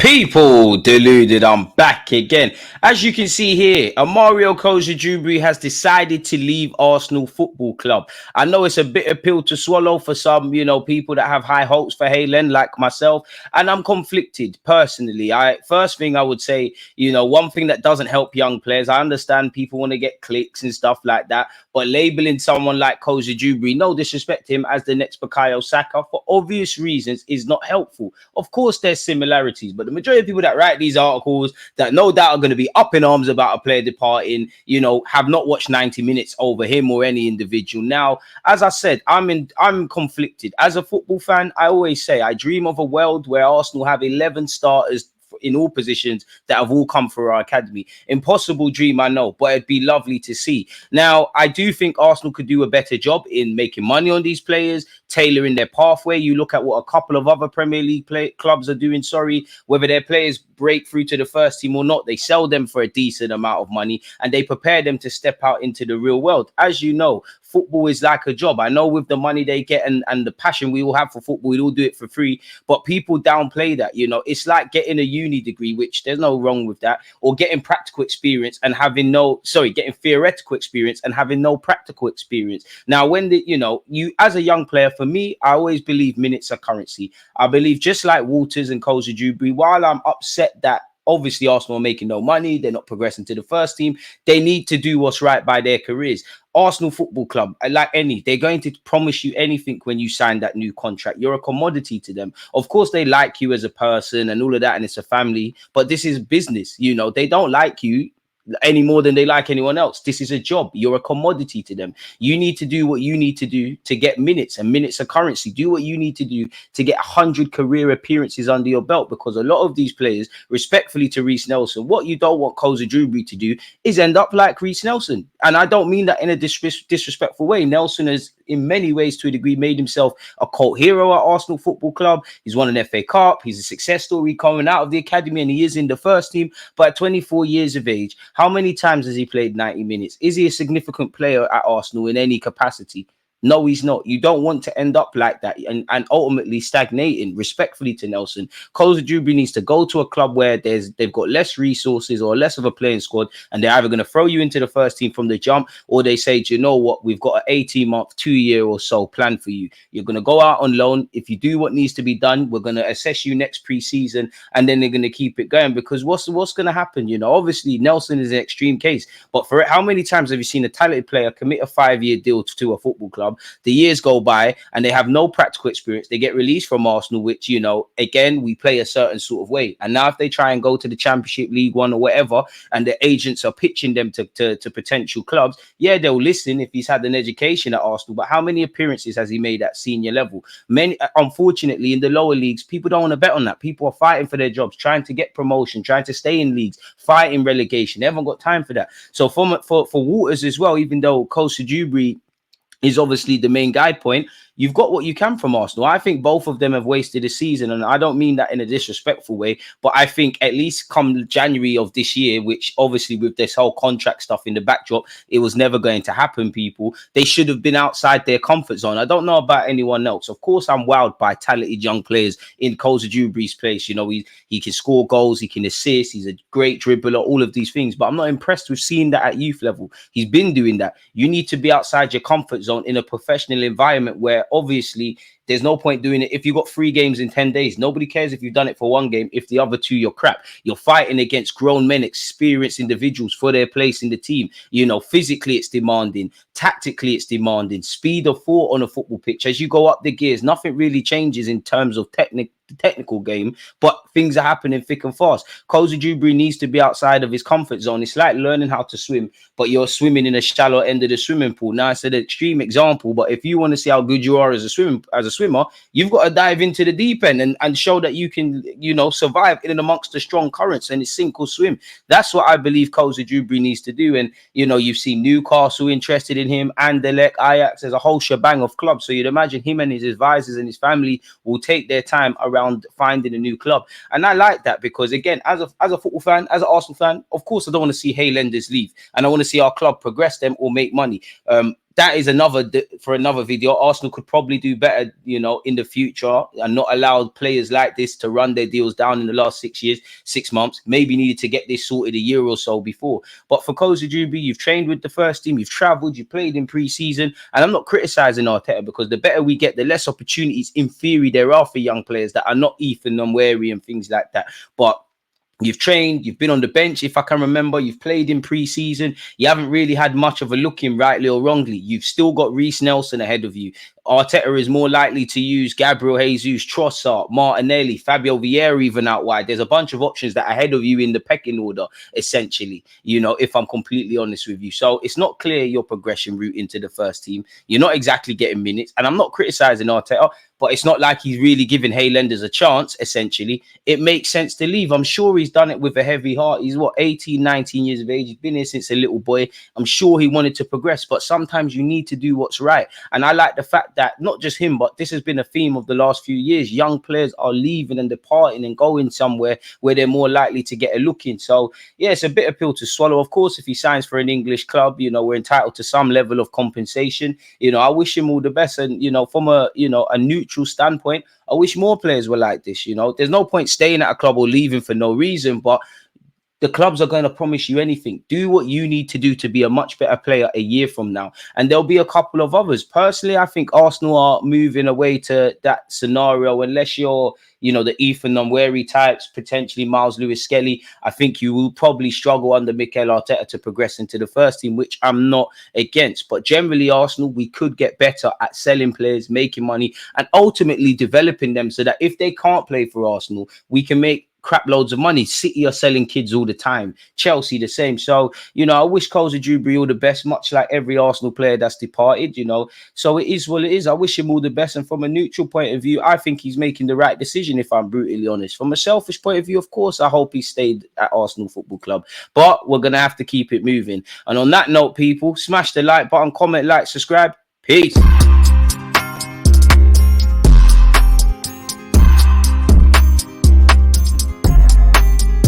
People, Deluded, I'm back again. As you can see here, Amario Cozier Duberry has decided to leave Arsenal Football Club. I know it's a bitter pill to swallow for some, people that have high hopes for Haaland, like myself, and I'm conflicted personally. First thing I would say, one thing that doesn't help young players. I understand people want to get clicks and stuff like that, but labeling someone like Cozier Duberry, no disrespect to him, as the next Bukayo Saka for obvious reasons is not helpful. Of course, there's similarities, but the majority of people that write these articles that no doubt are going to be up in arms about a player departing, have not watched 90 minutes over him or any individual. Now, as I said, I'm conflicted. As a football fan, I always say I dream of a world where Arsenal have 11 starters in all positions that have all come through our academy. Impossible dream, I know, but it'd be lovely to see. Now, I do think Arsenal could do a better job in making money on these players, tailoring their pathway. You look at what a couple of other Premier League clubs are doing, whether their players break through to the first team or not, they sell them for a decent amount of money and they prepare them to step out into the real world. As you know, football is like a job. I know with the money they get and the passion we all have for football, we all do it for free, but people downplay that. It's like getting a uni degree, which there's no wrong with that, or getting practical experience and getting theoretical experience and having no practical experience. Now, when you as a young player, for me, I always believe minutes are currency. I believe, just like Walters and Cozier Duberry, while I'm upset that obviously Arsenal are making no money, they're not progressing to the first team, they need to do what's right by their careers. Arsenal Football Club, they're going to promise you anything when you sign that new contract. You're a commodity to them. Of course, they like you as a person and all of that, and it's a family, but this is business. They don't like you any more than they like anyone else. This is a job. You're a commodity to them. You need to do what you need to do to get minutes, and minutes are currency. Do what you need to do to get 100 career appearances under your belt, because a lot of these players, respectfully to Reece Nelson, what you don't want Cozier Duberry to do is end up like Reece Nelson. And I don't mean that in a disrespectful way. Nelson has, in many ways, to a degree, made himself a cult hero at Arsenal Football Club. He's won an FA Cup. He's a success story coming out of the academy, and he is in the first team. But at 24 years of age, how many times has he played 90 minutes? Is he a significant player at Arsenal in any capacity? No, he's not. You don't want to end up like that and ultimately stagnating. Respectfully to Nelson, Cozier Duberry needs to go to a club where they've got less resources or less of a playing squad, and they're either going to throw you into the first team from the jump, or they say, do you know what, we've got an 18-month, 2-year or so plan for you. You're going to go out on loan. If you do what needs to be done, we're going to assess you next pre-season, and then they're going to keep it going. Because what's going to happen? Obviously Nelson is an extreme case, but for it, how many times have you seen a talented player commit a 5-year deal to a football club? The years go by and they have no practical experience. They get released from Arsenal, which, again, we play a certain sort of way. And now if they try and go to the Championship, League One or whatever, and the agents are pitching them to potential clubs, yeah, they'll listen if he's had an education at Arsenal. But how many appearances has he made at senior level? Many, unfortunately, in the lower leagues, people don't want to bet on that. People are fighting for their jobs, trying to get promotion, trying to stay in leagues, fighting relegation. They haven't got time for that. So for Walters as well, even though Cozier Duberry is obviously the main guide point, you've got what you can from Arsenal. I think both of them have wasted a season, and I don't mean that in a disrespectful way, but I think at least come January of this year, which obviously with this whole contract stuff in the backdrop, it was never going to happen, people. They should have been outside their comfort zone. I don't know about anyone else. Of course, I'm wowed by talented young players in Cozier Duberry's place. He can score goals, he can assist, he's a great dribbler, all of these things, but I'm not impressed with seeing that at youth level. He's been doing that. You need to be outside your comfort zone in a professional environment where obviously there's no point doing it if you've got 3 games in 10 days. Nobody cares if you've done it for 1 game if the other 2 you're crap. You're fighting against grown men, experienced individuals for their place in the team. Physically it's demanding, tactically it's demanding, speed of thought on a football pitch. As you go up the gears, nothing really changes in terms of technical game, but things are happening thick and fast. Cozier Duberry needs to be outside of his comfort zone. It's like learning how to swim, but you're swimming in a shallow end of the swimming pool. Now, it's an extreme example, but if you want to see how good you are as a swimmer, you've got to dive into the deep end and show that you can, survive in and amongst the strong currents, and it's sink or swim. That's what I believe Cozier Duberry needs to do. And, you've seen Newcastle interested in him, and Anderlecht, Ajax, there's a whole shebang of clubs. So you'd imagine him and his advisors and his family will take their time around finding a new club. And I like that because, again, as a football fan, as an Arsenal fan, of course, I don't want to see Haalanders leave, and I want to see our club progress them or make money. that is for another video. Arsenal could probably do better, you know, in the future, and not allow players like this to run their deals down in the last 6 years, 6 months. Maybe needed to get this sorted a year or so before. But for Cozier Duberry, you've trained with the first team, you've travelled, you played in pre-season, and I'm not criticising Arteta, because the better we get, the less opportunities in theory there are for young players that are not Ethan and Wary and things like that. But you've trained, you've been on the bench, if I can remember, you've played in pre-season, you haven't really had much of a look in, rightly or wrongly. You've still got Reece Nelson ahead of you. Arteta is more likely to use Gabriel Jesus, Trossard, Martinelli, Fabio Vieira even out wide. There's a bunch of options that are ahead of you in the pecking order, essentially, you know, if I'm completely honest with you. So it's not clear your progression route into the first team. You're not exactly getting minutes, and I'm not criticising Arteta, but it's not like he's really giving Haylanders a chance, essentially. It makes sense to leave. I'm sure he's done it with a heavy heart. He's, what, 18, 19 years of age. He's been here since a little boy. I'm sure he wanted to progress, but sometimes you need to do what's right. And I like the fact that not just him, but this has been a theme of the last few years. Young players are leaving and departing and going somewhere where they're more likely to get a look in. So, yeah, it's a bitter pill to swallow. Of course, if he signs for an English club, you know, we're entitled to some level of compensation. You know, I wish him all the best. And, you know, from a neutral standpoint, I wish more players were like this. You know, there's no point staying at a club or leaving for no reason, but the clubs are going to promise you anything. Do what you need to do to be a much better player a year from now. And there'll be a couple of others. Personally, I think Arsenal are moving away to that scenario, unless you're, you know, the Ethan Unwary types, potentially Miles Lewis-Skelly. I think you will probably struggle under Mikel Arteta to progress into the first team, which I'm not against. But generally, Arsenal, we could get better at selling players, making money, and ultimately developing them so that if they can't play for Arsenal, we can make crap loads of money. City are selling kids all the time. Chelsea the same. So, you know, I wish Cozier Duberry all the best, much like every Arsenal player that's departed, you know. So it is what it is. I wish him all the best. And from a neutral point of view, I think he's making the right decision, if I'm brutally honest. From a selfish point of view, of course, I hope he stayed at Arsenal Football Club. But we're going to have to keep it moving. And on that note, people, smash the like button, comment, like, subscribe. Peace.